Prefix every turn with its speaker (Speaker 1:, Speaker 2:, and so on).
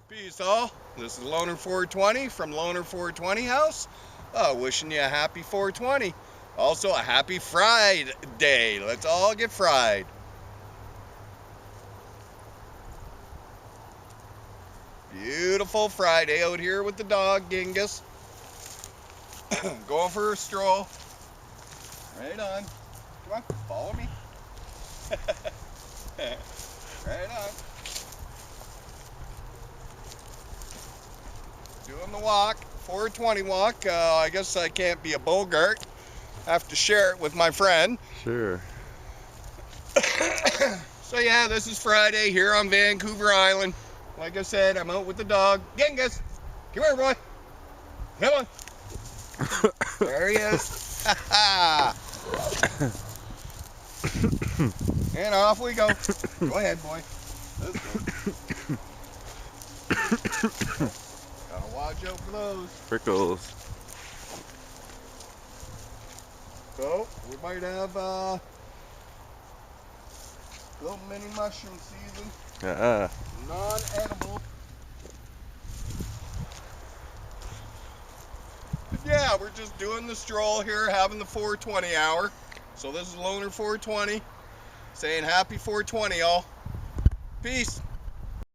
Speaker 1: Peace all. This is Loner 420 from Loner 420 House. Wishing you a happy 420. Also a happy Friday. Let's all get fried. Beautiful Friday out here with the dog, Genghis. Going for a stroll. Right on. Come on, follow me. Right on. Doing the walk, 420 walk. I guess I can't be a Bogart. Have to share it with my friend.
Speaker 2: Sure.
Speaker 1: So yeah, this is Friday here on Vancouver Island. Like I said, I'm out with the dog. Genghis, come here, boy. Come on. There he is. And off we go. Go ahead, boy. Let's go. Gotta watch out for those.
Speaker 2: Prickles.
Speaker 1: So, we might have little mini mushroom season. Non-edible. Yeah, we're just doing the stroll here, having the 420 hour. So this is Loner 420, saying happy 420, all. Peace.